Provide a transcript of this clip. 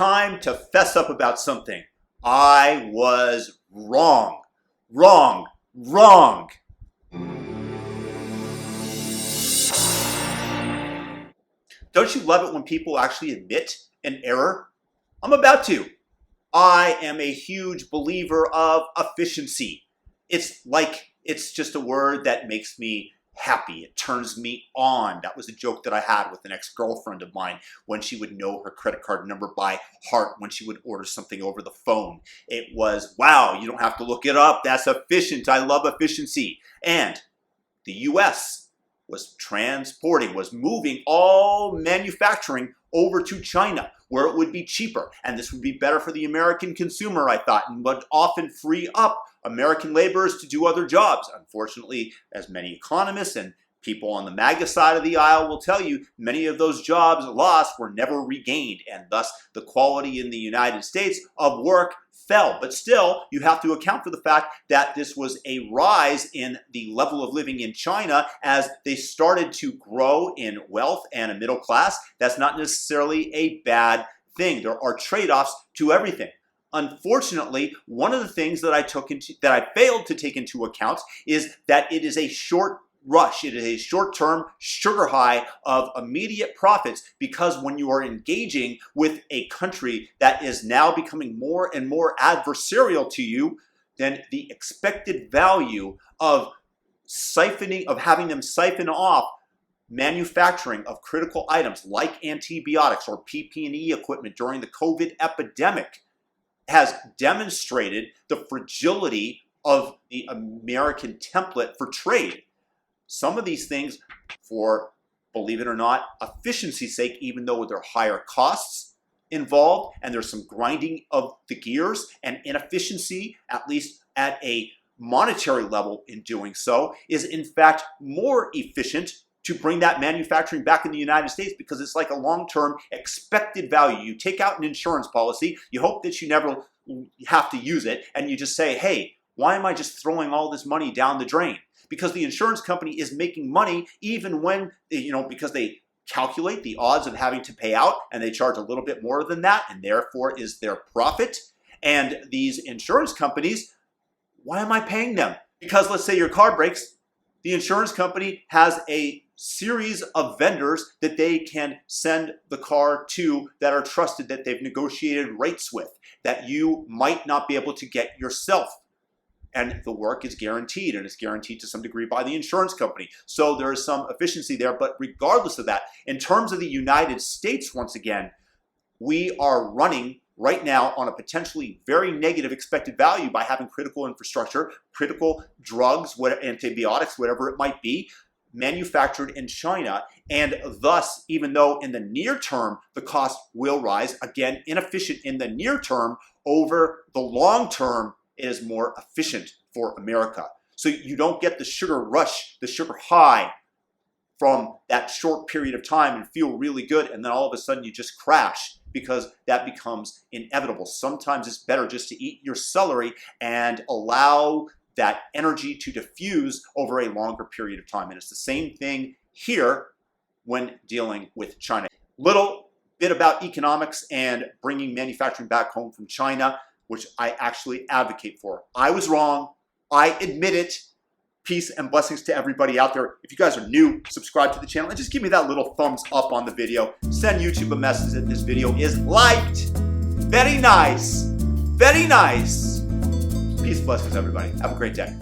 time to fess up about something. I was wrong. Wrong. Wrong. Don't you love it when people actually admit an error? I'm about to. I am a huge believer of efficiency. It's just a word that makes me happy. It turns me on. That was a joke that I had with an ex-girlfriend of mine when she would know her credit card number by heart when she would order something over the phone. It was, wow, you don't have to look it up. That's efficient. I love efficiency. And the US was moving all manufacturing over to China, where it would be cheaper. And this would be better for the American consumer, I thought, and would often free up American laborers to do other jobs. Unfortunately, as many economists and people on the MAGA side of the aisle will tell you, many of those jobs lost were never regained, and thus the quality in the United States of work fell. But still, you have to account for the fact that this was a rise in the level of living in China as they started to grow in wealth and a middle class. That's not necessarily a bad thing. There are trade-offs to everything. Unfortunately, one of the things that I failed to take into account is that it is a short rush. It is a short-term sugar high of immediate profits, because when you are engaging with a country that is now becoming more and more adversarial to you, then the expected value of having them siphon off manufacturing of critical items like antibiotics or PP&E equipment during the COVID epidemic has demonstrated the fragility of the American template for trade. Some of these things, for, believe it or not, efficiency's sake, even though there are higher costs involved and there's some grinding of the gears and inefficiency, at least at a monetary level in doing so, is in fact more efficient to bring that manufacturing back in the United States, because it's like a long-term expected value. You take out an insurance policy, you hope that you never have to use it, and you just say, hey, why am I just throwing all this money down the drain? Because the insurance company is making money even when, because they calculate the odds of having to pay out, and they charge a little bit more than that, and therefore is their profit. And these insurance companies, why am I paying them? Because let's say your car breaks, the insurance company has a series of vendors that they can send the car to that are trusted, that they've negotiated rates with, that you might not be able to get yourself. And the work is guaranteed, and it's guaranteed to some degree by the insurance company. So there is some efficiency there. But regardless of that, in terms of the United States, once again, we are running right now on a potentially very negative expected value by having critical infrastructure, critical drugs, antibiotics, whatever it might be, manufactured in China. And thus, even though in the near term the cost will rise, again, inefficient in the near term, over the long term, it is more efficient for America. So you don't get the sugar rush, the sugar high from that short period of time and feel really good, and then all of a sudden you just crash, because that becomes inevitable. Sometimes it's better just to eat your celery and allow that energy to diffuse over a longer period of time. And it's the same thing here when dealing with China. Little bit about economics and bringing manufacturing back home from China, which I actually advocate for. I was wrong. I admit it. Peace and blessings to everybody out there. If you guys are new, subscribe to the channel and just give me that little thumbs up on the video. Send YouTube a message that this video is liked. Very nice. Very nice. Peace and blessings, everybody. Have a great day.